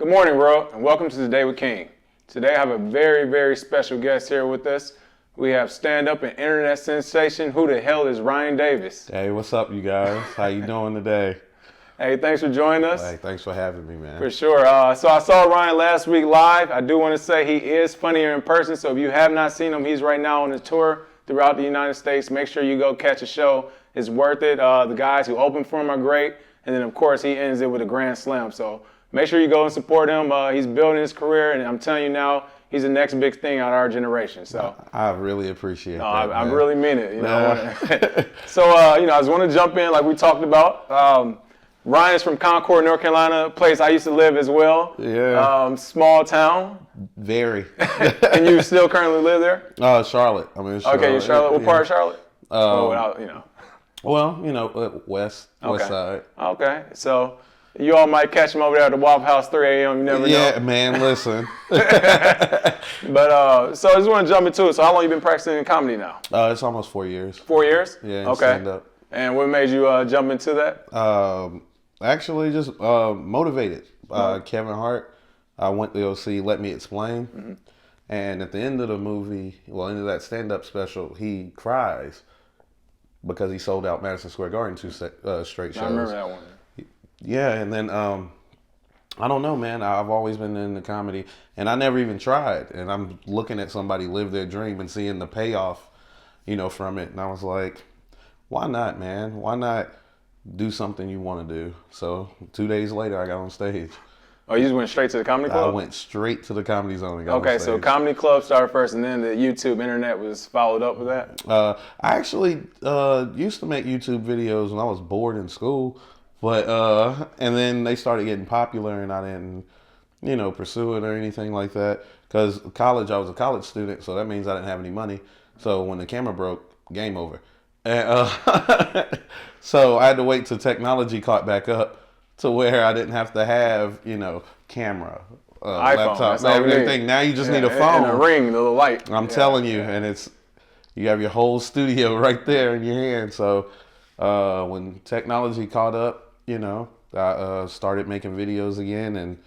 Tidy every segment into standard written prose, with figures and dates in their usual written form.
Good morning, world, and welcome to Today with King. Today I have a very, very special guest here with us. We have stand-up and internet sensation. Who the hell is Ryan Davis? Hey, what's up, you guys? How you doing today? Hey, thanks for joining us. Hey, thanks for having me, man. For sure. So I saw Ryan last week live. I do want to say he is funnier in person, so if you have not seen him, he's right now on a tour throughout the United States. Make sure you go catch a show. It's worth it. The guys who open for him are great. And then, of course, he ends it with a grand slam. So make sure you go and support him. He's building his career, and I'm telling you now, he's the next big thing out of our generation. So I really appreciate that. I really mean it. So, I just want to jump in like we talked about. Ryan's from Concord, North Carolina, place I used to live as well. Yeah. Small town. Very. And you still currently live there? Charlotte. I'm in Charlotte. Okay, you're Charlotte. What part of Charlotte? West side. Okay, so you all might catch him over there at the Waffle House 3 a.m. You never know. Yeah, man, listen. But so I just want to jump into it. So how long you been practicing in comedy now? It's almost 4 years. 4 years? Yeah, okay. Stand up. And what made you jump into that? Actually, just motivated. Kevin Hart, I went to go see Let Me Explain. Mm-hmm. And at the end of the movie, end of that stand-up special, he cries because he sold out Madison Square Garden 2 straight shows. I remember that one. Yeah, and then I don't know, man. I've always been into comedy, and I never even tried. And I'm looking at somebody live their dream and seeing the payoff, from it. And I was like, why not, man? Why not do something you want to do? So 2 days later, I got on stage. Oh, you just went straight to the comedy club? I went straight to the Comedy Zone and got on Okay, stage. so comedy club started first, and then the YouTube internet was followed up with that? I actually used to make YouTube videos when I was bored in school. But, and then they started getting popular and I didn't, pursue it or anything like that. Because college, I was a college student, so that means I didn't have any money. So when the camera broke, game over. And, so I had to wait till technology caught back up to where I didn't have to have, camera, laptop, everything. Now you just need a phone. And a ring, the light. I'm telling you, and you have your whole studio right there in your hand. So when technology caught up, I started making videos again,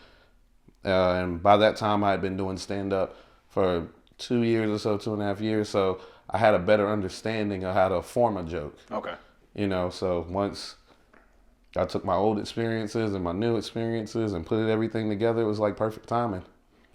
and by that time I had been doing stand-up for 2 years or so, 2.5 years, so I had a better understanding of how to form a joke. Okay. So once I took my old experiences and my new experiences and put everything together, it was like perfect timing.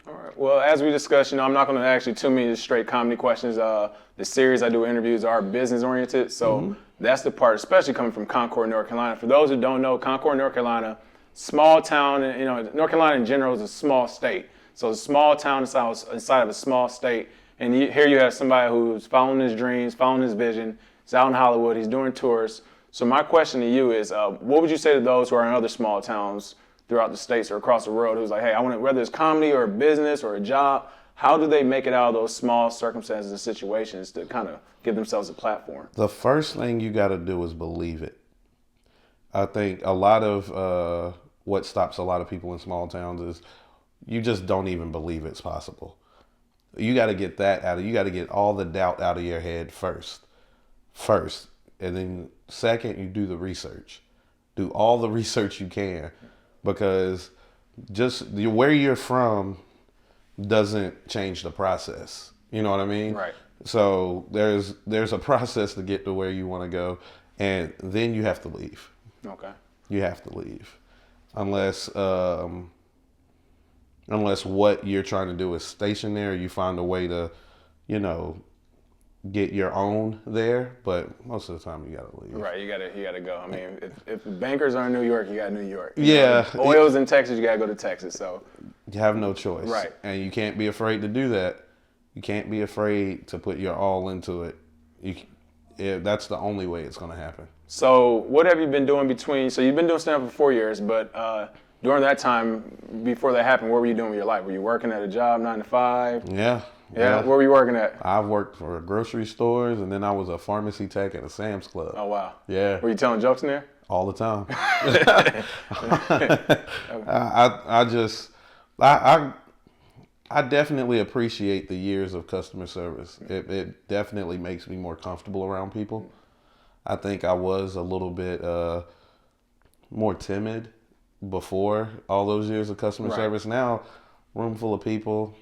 All right. Well, as we discussed, I'm not going to ask you too many straight comedy questions. The series I do interviews are business-oriented, so that's the part, especially coming from Concord, North Carolina. For those who don't know, Concord, North Carolina, small town, and North Carolina in general is a small state. So a small town inside of a small state, and here you have somebody who's following his dreams, following his vision. He's out in Hollywood, he's doing tours. So my question to you is, what would you say to those who are in other small towns throughout the states or across the world who's like, hey, whether it's comedy or a business or a job, how do they make it out of those small circumstances and situations to kind of give themselves a platform? The first thing you got to do is believe it. I think a lot of what stops a lot of people in small towns is you just don't even believe it's possible. You got to get that you got to get all the doubt out of your head first. And then second, you do the research. Do all the research you can, because just where you're from doesn't change the process. You know what I mean? Right. So there's a process to get to where you want to go, and then you have to leave. Okay. You have to leave, unless what you're trying to do is stationary. You find a way to, get your own there, but most of the time you gotta leave. Right, you gotta go. I mean, if bankers are in New York, you got New York. Oil's in Texas, you gotta go to Texas. So you have no choice. Right, and you can't be afraid to do that. You can't be afraid to put your all into it. That's the only way it's gonna happen. So what have you been doing so you've been doing stand-up for 4 years, but during that time, before that happened, what were you doing with your life? Were you working at a job, 9 to 5? Yeah. Yeah, where were you working at? I've worked for grocery stores, and then I was a pharmacy tech at a Sam's Club. Oh, wow. Yeah. Were you telling jokes in there? All the time. I definitely appreciate the years of customer service. It definitely makes me more comfortable around people. I think I was a little bit more timid before all those years of customer Right. service. Now, room full of people.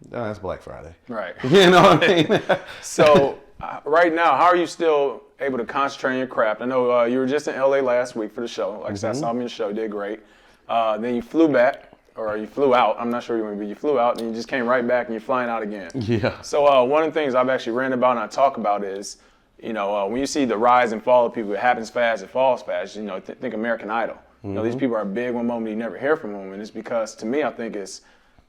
That's Black Friday. Right. You know what I mean? So right now, how are you still able to concentrate on your craft? I know you were just in LA last week for the show. Like I said, I saw me in the show, did great. Then you flew back, or you flew out. I'm not sure you went, but you flew out, and you just came right back, and you're flying out again. Yeah. So one of the things I've actually written about and I talk about is, when you see the rise and fall of people, it happens fast, it falls fast. Think American Idol. These people are big one moment, you never hear from them, and it's because, to me, I think it's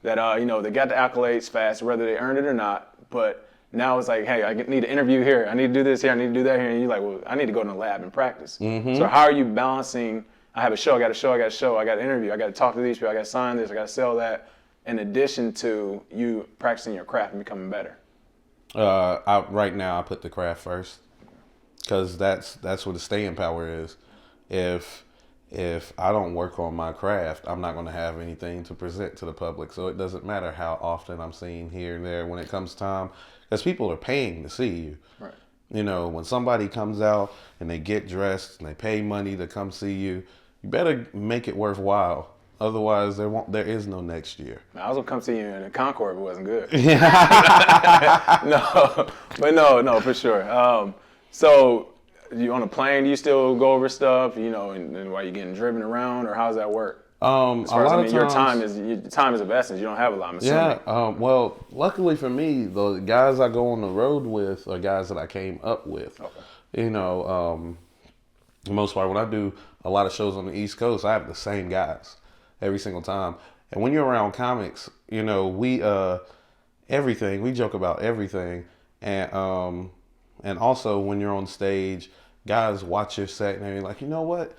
that they got the accolades fast, whether they earned it or not. But now it's like, hey, I need to interview here, I need to do this here, I need to do that here, and you're like, well, I need to go to the lab and practice. So how are you balancing? I have a show, I got to interview, I got to talk to these people, I got to sign this, I got to sell that, in addition to you practicing your craft and becoming better? Right now, I put the craft first, because that's where the staying power is. If I don't work on my craft, I'm not going to have anything to present to the public. So it doesn't matter how often I'm seen here and there when it comes time, because people are paying to see you. Right. When somebody comes out and they get dressed and they pay money to come see you, you better make it worthwhile. Otherwise, there is no next year. I was gonna come see you in the Concord if it wasn't good. No, for sure. So, you on a plane? Do you still go over stuff? And while you're getting driven around, or how does that work? As far as your time is of essence. You don't have a lot. I'm assuming. Yeah. Well, luckily for me, the guys I go on the road with are guys that I came up with. Okay. For the most part, when I do a lot of shows on the East Coast, I have the same guys every single time. And when you're around comics, we everything, we joke about everything. And also when you're on stage, guys watch your set and they're like, you know what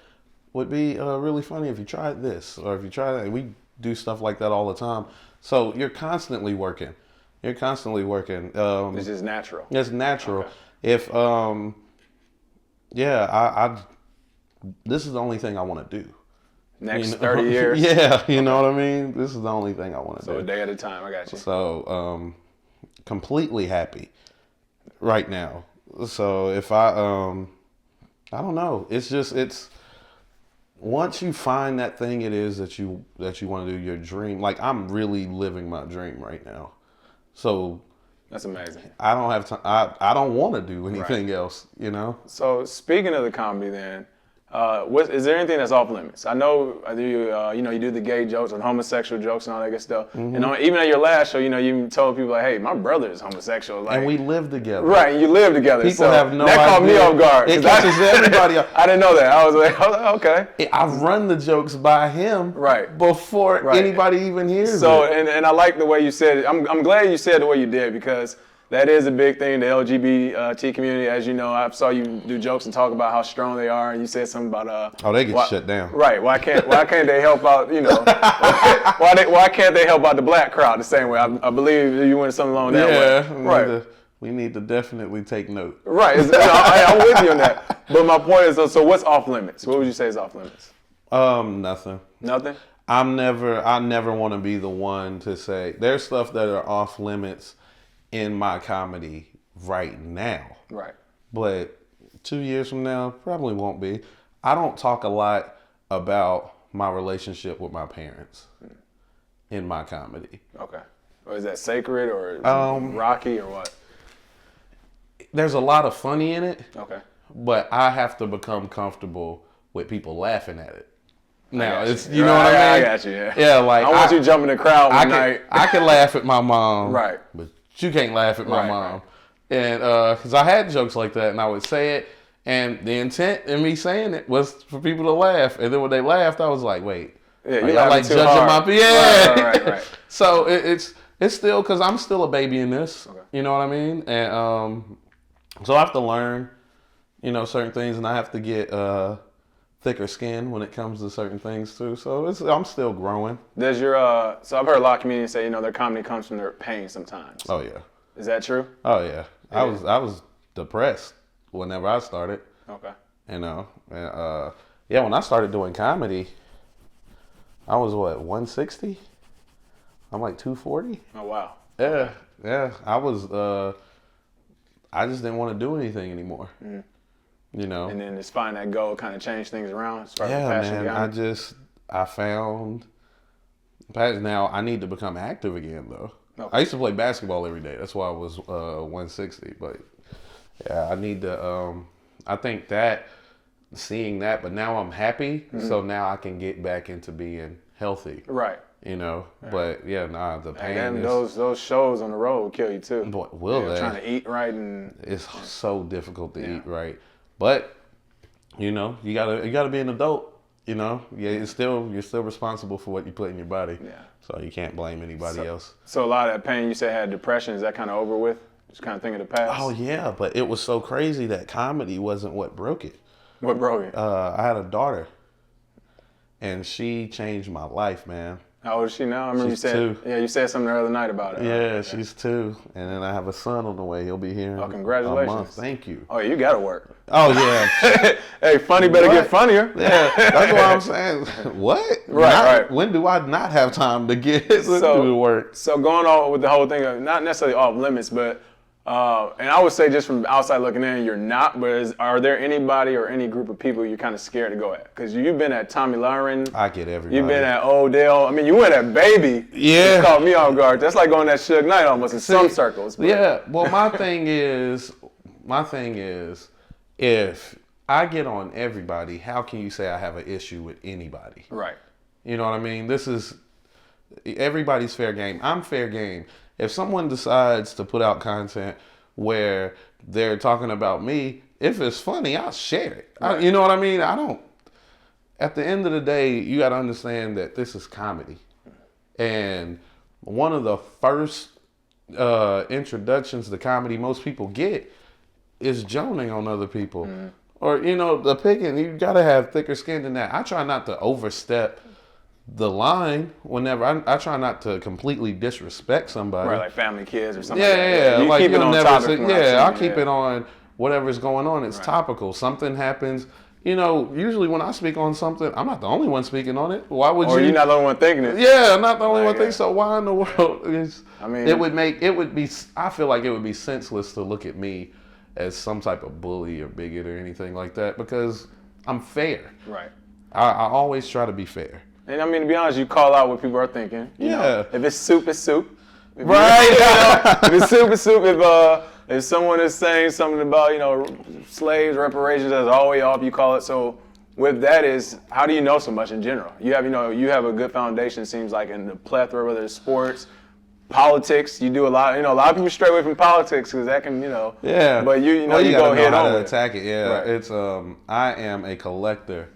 would be really funny if you tried this, or if you try that. And we do stuff like that all the time. So you're constantly working. It's just natural. It's natural. Okay. If this is the only thing I want to do. Next 30 years? Yeah, you know what I mean? This is the only thing I want to do. So a day at a time, I got you. So, completely happy right now. So if I don't know. It's once you find that thing it is that you want to do, your dream. Like, I'm really living my dream right now. So that's amazing. I don't have time. I don't want to do anything else, So speaking of the comedy then, is there anything that's off limits? I know you do the gay jokes and homosexual jokes and all that good stuff. Mm-hmm. And even at your last show, you told people like, "Hey, my brother is homosexual." Like, and we live together. Right, and you live together. People have no idea. That caught me off guard. It catches everybody off. I didn't know that. I was like, okay. I've run the jokes by him before anybody even hears it. So, and I like the way you said it. I'm glad you said it the way you did, because that is a big thing, the LGBT community. As you know, I saw you do jokes and talk about how strong they are, and you said something about they get shut down. Right? Why can't they help out? Why can't they help out the black crowd the same way? I believe you went something along that way. Right. We need to definitely take note. Right. I'm with you on that. But my point is, so what's off limits? What would you say is off limits? Nothing. Nothing? I never want to be the one to say there's stuff that are off limits in my comedy right now. Right. But 2 years from now, probably won't be. I don't talk a lot about my relationship with my parents in my comedy. Okay. Or is that sacred, or is it rocky, or what? There's a lot of funny in it. Okay. But I have to become comfortable with people laughing at it. Now, it's, you know what I mean? I got you, yeah. Yeah, like, I want you jumping the crowd one night. I can laugh at my mom. Right. But you can't laugh at my mom. Right. And because I had jokes like that, and I would say it, and the intent in me saying it was for people to laugh. And then when they laughed, I was like, wait. Yeah, you're like judging hard. Right. So it's still, because I'm still a baby in this. Okay. You know what I mean? And so I have to learn, certain things, and I have to get thicker skin when it comes to certain things too. So I'm still growing. Does so I've heard a lot of comedians say, their comedy comes from their pain sometimes. Oh yeah. Is that true? Oh yeah. I was depressed whenever I started. Okay. And when I started doing comedy, I was 160? I'm like 240. Oh wow. Yeah. Yeah. I was I just didn't want to do anything anymore. Mm. And then just find that goal, kind of change things around as far as yeah, passion man. I found now I need to become active again though. Okay. I used to play basketball every day. That's why I was 160. But yeah, I need to. I think that seeing that, but now I'm happy, so now I can get back into being healthy. Right. You know, but yeah, nah, the pain. And those shows on the road will kill you too. Boy, will they? Trying to eat right and It's so difficult to eat right, but you know, you gotta be an adult. You know, yeah, you're still responsible for what you put in your body. Yeah. So you can't blame anybody else. So a lot of that pain you said had depression. Is that kind of over with? Just kind of thinking of the past. Oh yeah, but it was so crazy that comedy wasn't what broke it. What broke it? I had a daughter, and she changed my life, man. How old is she now? I remember She's you said 2. Yeah, you said something the other night about it. Yeah, she's 2, and then I have a son on the way. He'll be here in congratulations. a month. Thank you. Oh, you gotta work. Oh yeah. Hey, funny better get funnier. Yeah, that's what I'm saying. What? Right. When do I not have time to get to work? So going on with the whole thing of not necessarily off limits, but and I would say just from outside looking in, you're not. But are there anybody or any group of people you're kind of scared to go at? Because you've been at Tommy Lauren. I get everybody. You've been at Odell. I mean, you went at Baby. Yeah. It caught me off guard. That's like going at Suge Knight almost in some circles. But. Yeah. Well, my thing is, if I get on everybody, how can you say I have an issue with anybody? Right. You know what I mean? This is everybody's fair game. I'm fair game. If someone decides to put out content where they're talking about me, if it's funny, I'll share it. Right. You know what I mean? I don't. At the end of the day, you got to understand that this is comedy. And one of the first introductions to comedy most people get is joning on other people. Mm. Or, you know, the picking. You got to have thicker skin than that. I try not to overstep the line whenever I try not to completely disrespect somebody. Right, like family, kids, or something. Yeah. You like keep it on topic. I'll keep it on whatever's going on. It's topical. Something happens. You know, usually when I speak on something, I'm not the only one speaking on it. Why would you? Or you're not the only one thinking it. Yeah, I'm not the only one thinking. So why in the world is? I mean, I feel like it would be senseless to look at me as some type of bully or bigot or anything like that because I'm fair. Right. I always try to be fair. And I mean, to be honest, you call out what people are thinking. You know, if it's soup, it's soup. Right. If it's soup, it's soup. If someone is saying something about, you know, slaves, reparations, that's all the way off, you call it. So with that is, how do you know so much in general? You have a good foundation, it seems like, in the plethora, whether it's sports, politics. You do a lot. You know, a lot of people stray away from politics because that can, you know. Yeah. But you go head on on to attack it. Yeah. Right. It's I am a collector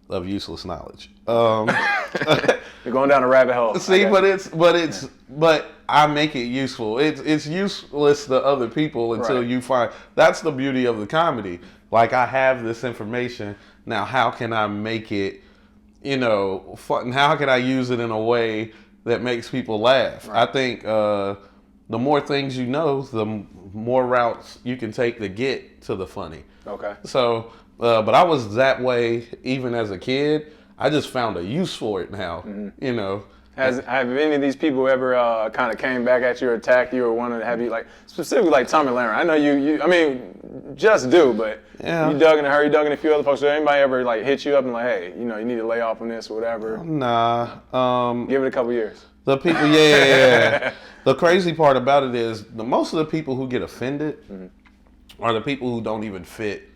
of useless knowledge. You're going down a rabbit hole. See, but I make it useful. It's useless to other people until you find. That's the beauty of the comedy. Like, I have this information now. How can I make it, you know, fun? How can I use it in a way that makes people laugh? Right. I think the more things you know, the more routes you can take to get to the funny. Okay. So. But I was that way even as a kid. I just found a use for it now, you know. Have any of these people ever kind of came back at you or attacked you or wanted to have you, like, specifically like Tommy Lauren? I know you I mean, just do, but you dug into her, you dug into a few other folks. Did anybody ever, like, hit you up and like, hey, you know, you need to lay off on this or whatever? Nah. Give it a couple years. The people, yeah. The crazy part about it is most of the people who get offended are the people who don't even fit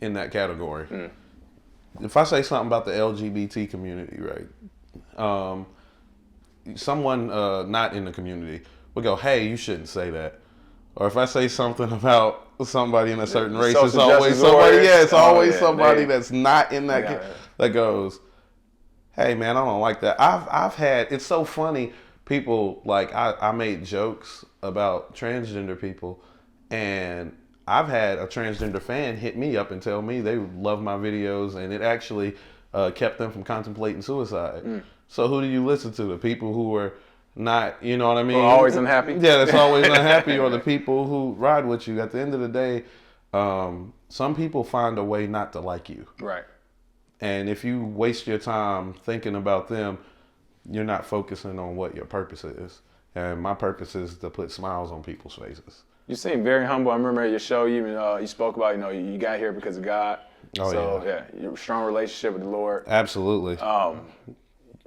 in that category. If I say something about the LGBT community, right? Someone not in the community would go, "Hey, you shouldn't say that." Or if I say something about somebody in a certain race, it's always somebody. Yeah, it's always somebody that's not in that that goes, "Hey, man, I don't like that." I've had. It's so funny. People like I made jokes about transgender people, and I've had a transgender fan hit me up and tell me they love my videos, and it actually kept them from contemplating suicide. So who do you listen to? The people who are not, you know what I mean? Always unhappy? Yeah, that's always unhappy, or the people who ride with you. At the end of the day, some people find a way not to like you. Right. And if you waste your time thinking about them, you're not focusing on what your purpose is. And my purpose is to put smiles on people's faces. You seem very humble. I remember at your show, you spoke about, you know, you got here because of God. Oh, so your strong relationship with the Lord. Absolutely.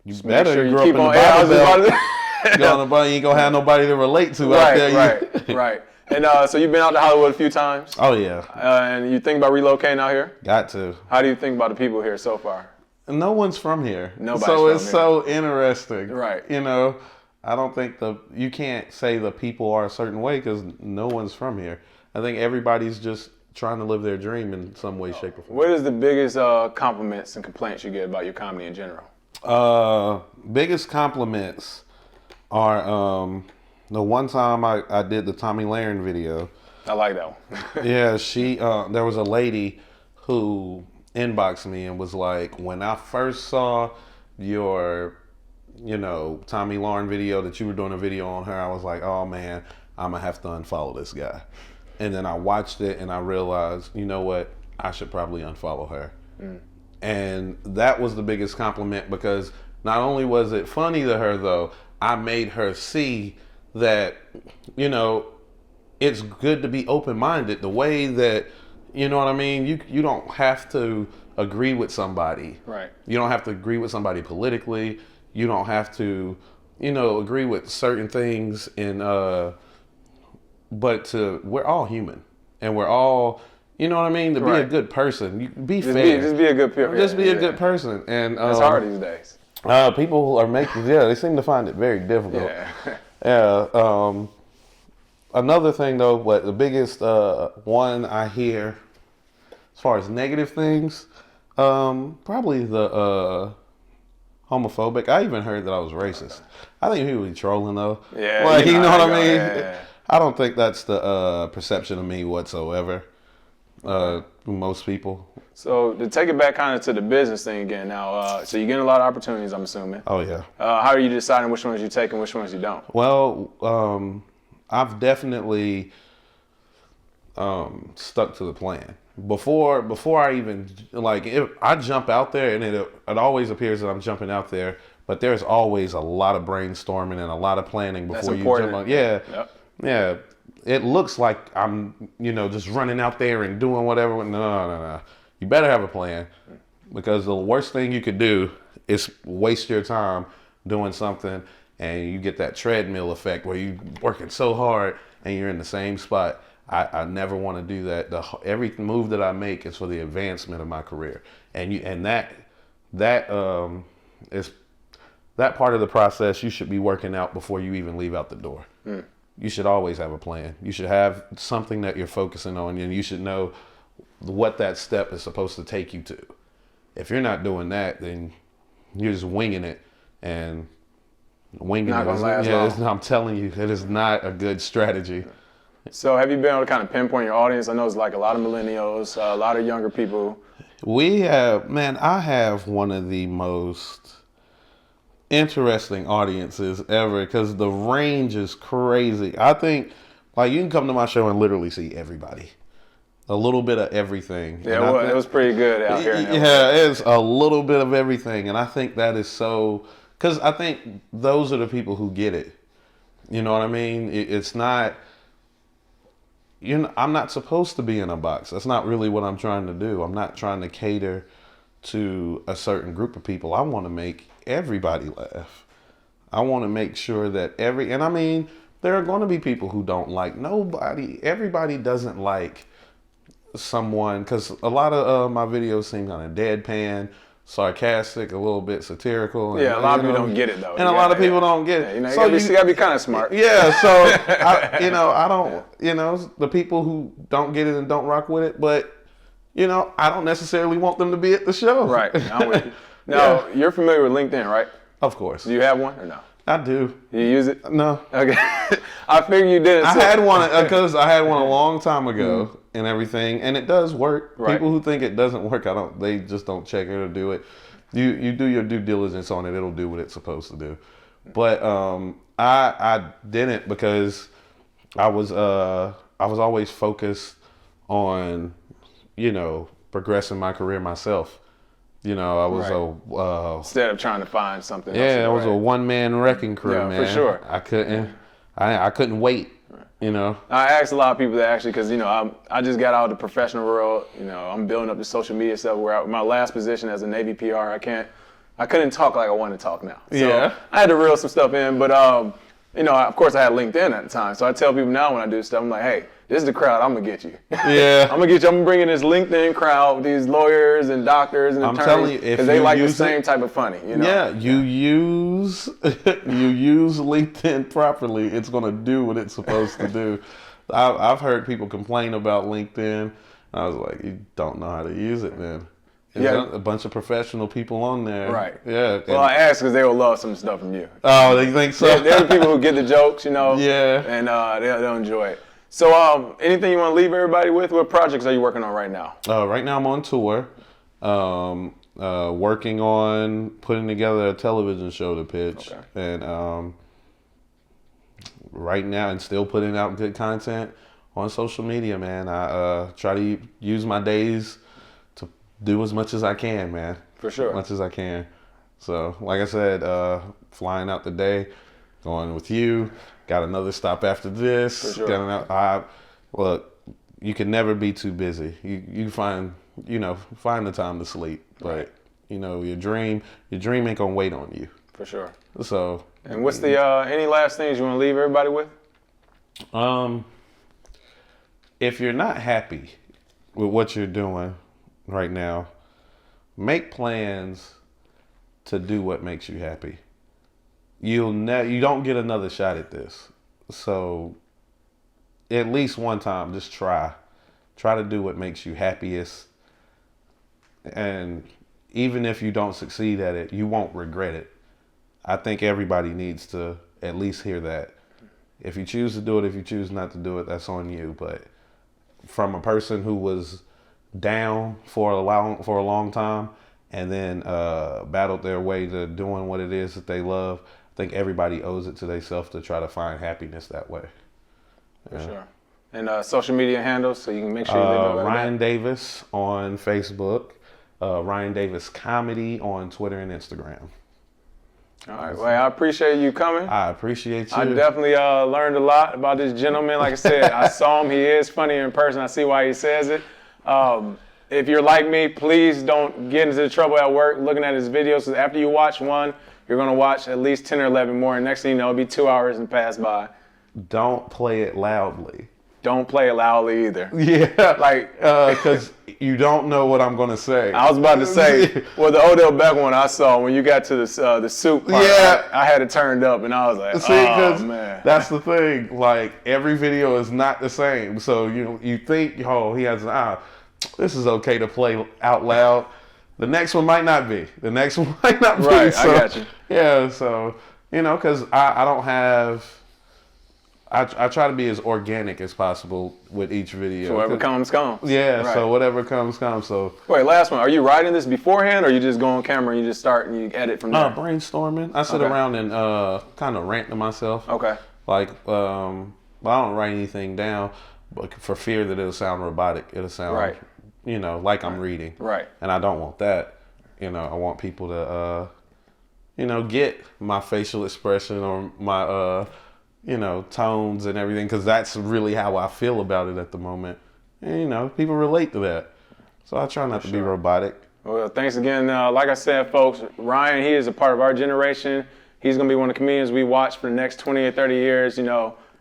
You Make better sure you grow up keep in the on. Yeah, I was just Bible about Belt. You ain't gonna have nobody to relate to out there. Right. And so you've been out to Hollywood a few times. Oh yeah. And you think about relocating out here? Got to. How do you think about the people here so far? No one's from here. Nobody's so from it's here. so interesting. Right. You know, I don't think you can't say the people are a certain way because no one's from here. I think everybody's just trying to live their dream in some way, shape, or form. What is the biggest compliments and complaints you get about your comedy in general? Biggest compliments are the one time I did the Tommy Lahren video. I like that one. Yeah, there was a lady who inboxed me and was like, when I first saw your, Tommy Lahren video that you were doing a video on her, I was like, oh man, I'm gonna have to unfollow this guy. And then I watched it and I realized, you know what, I should probably unfollow her. And that was the biggest compliment because not only was it funny to her though, I made her see that, it's good to be open-minded. The way that, you know what I mean? You don't have to agree with somebody. Right. You don't have to agree with somebody politically. You don't have to, agree with certain things but we're all human and we're all, you know what I mean? To be a good person, you be fair. Just be a good person. Just be a good person. And it's hard these days. People are they seem to find it very difficult. Yeah. Another thing though, the biggest one I hear as far as negative things, probably the homophobic. I even heard that I was racist. I think people be trolling though. Yeah. You know what I mean? Yeah. I don't think that's the perception of me whatsoever. Most people. So to take it back kind of to the business thing again now, so you're getting a lot of opportunities, I'm assuming. Oh yeah. How are you deciding which ones you take and which ones you don't? Well, I've definitely stuck to the plan. Before I even, if I jump out there and it always appears that I'm jumping out there, but there's always a lot of brainstorming and a lot of planning before you jump on. Yeah. Yep. Yeah. It looks like I'm, just running out there and doing whatever. No. You better have a plan because the worst thing you could do is waste your time doing something and you get that treadmill effect where you're working so hard and you're in the same spot. I never want to do that. Every move that I make is for the advancement of my career. And that is that part of the process you should be working out before you even leave out the door. You should always have a plan. You should have something that you're focusing on and you should know what that step is supposed to take you to. If you're not doing that, then you're just winging it and winging not it. Gonna last long. I'm telling you, it is not a good strategy. So have you been able to kind of pinpoint your audience? I know it's like a lot of millennials, a lot of younger people. I have one of the most interesting audiences ever because the range is crazy. I think you can come to my show and literally see everybody. A little bit of everything. Yeah, it was pretty good out here. Yeah, it's a little bit of everything. And I think that is so, because I think those are the people who get it. You know what I mean? It's not, I'm not supposed to be in a box. That's not really what I'm trying to do. I'm not trying to cater to a certain group of people. I want to make everybody laugh. I want to make sure that and I mean, there are going to be people who don't like everybody doesn't like someone, because a lot of my videos seem kind of deadpan, sarcastic, a little bit satirical. And, a lot of people don't get it though. And a lot of people don't get it. You gotta be kind of smart. Yeah, so I don't, the people who don't get it and don't rock with it, but I don't necessarily want them to be at the show. Right. I'm with you. Now, you're familiar with LinkedIn, right? Of course. Do you have one or no? I do. You use it? No. Okay. I figured you did. I had one because I had one a long time ago and everything, and it does work. Right. People who think it doesn't work, they just don't check it or do it. You do your due diligence on it; it'll do what it's supposed to do. But I didn't because I was always focused on progressing my career myself. I was instead of trying to find something. Yeah, I was a one-man wrecking crew, man. For sure. I couldn't wait. You know? I asked a lot of people that actually, because, you know, I just got out of the professional world. You know, I'm building up the social media stuff where my last position as a Navy PR, I couldn't talk like I want to talk now. So Yeah. I had to reel some stuff in, but, you know, of course I had LinkedIn at the time. So I tell people now when I do stuff, I'm like, hey, this is the crowd I'm going to get you. Yeah. I'm going to bring in this LinkedIn crowd, these lawyers and doctors and I'm telling attorneys, you, if because they you like the use same it- type of funny, you know? Yeah, you use LinkedIn properly, it's going to do what it's supposed to do. I've heard people complain about LinkedIn. I was like, you don't know how to use it, man. There's a bunch of professional people on there. Right. Yeah. Well, I asked because they will love some stuff from you. Oh, they think so? They're the people who get the jokes, you know. Yeah. And they'll enjoy it. So, anything you want to leave everybody with? What projects are you working on right now? Right now I'm on tour, working on putting together a television show to pitch, and right now, and still putting out good content on social media, man. I try to use my days to do as much as I can, man. For sure. As much as I can. So, like I said, flying out today, going with you. Got another stop after this. For sure. Look, you can never be too busy. You find the time to sleep. Right. But, you know, your dream ain't gonna wait on you. For sure. So. And what's the any last things you want to leave everybody with? If you're not happy with what you're doing right now, make plans to do what makes you happy. You don't get another shot at this. So at least one time, just try to do what makes you happiest. And even if you don't succeed at it, you won't regret it. I think everybody needs to at least hear that. If you choose to do it, if you choose not to do it, that's on you. But from a person who was down for a long time and then battled their way to doing what it is that they love, I think everybody owes it to themselves to try to find happiness that way. For sure. And social media handles, so you can make sure you leave it Ryan Davis on Facebook, Ryan Davis Comedy on Twitter and Instagram. All right. Well, I appreciate you coming. I appreciate you. I definitely learned a lot about this gentleman. Like I said, I saw him. He is funny in person. I see why he says it. If you're like me, please don't get into trouble at work looking at his videos. So after you watch one, you're going to watch at least 10 or 11 more. And next thing you know, it'll be 2 hours and pass by. Don't play it loudly. Don't play it loudly either. Yeah. Like, because you don't know what I'm going to say. I was about to say, well, the Odell Beckham one I saw, when you got to the soup part, Yeah. I had it turned up and I was like, See, oh, man. that's the thing. Like, every video is not the same. So you think, oh, he has this is okay to play out loud. The next one might not be. Right, So, I got you. Yeah, so, because I don't have... I try to be as organic as possible with each video. So whatever comes. Yeah, Right. So whatever comes. So Wait, last one. Are you writing this beforehand, or you just go on camera and you just start and you edit from there? brainstorming. I sit around and kind of rant to myself. Okay. Like, I don't write anything down, but for fear that it'll sound robotic. It'll sound, Right. Like I'm reading. Right. And I don't want that. I want people to, get my facial expression or my, tones and everything, because that's really how I feel about it at the moment. And, people relate to that. So I try not to be robotic. Well, thanks again. Like I said, folks, Ryan, he is a part of our generation. He's going to be one of the comedians we watch for the next 20 or 30 years.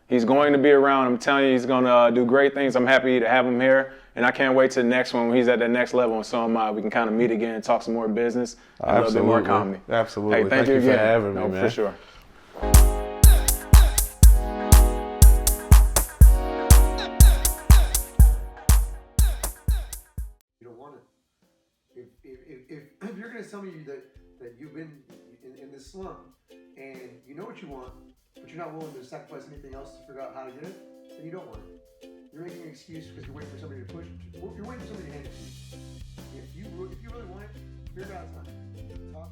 He's going to be around. I'm telling you, he's going to do great things. I'm happy to have him here. And I can't wait to the next one when he's at that next level, and so am I. We can kind of meet again and talk some more business and a little bit more comedy. Absolutely. Hey, thank you for again. having me, man. For sure. You don't want it. If you're going to tell me that you've been in this slump and you know what you want, but you're not willing to sacrifice anything else to figure out how to get it, then you don't want it. You're making an excuse because you're waiting for somebody to push. You're waiting for somebody to hand it to you. If you really want it, figure it out. Talk.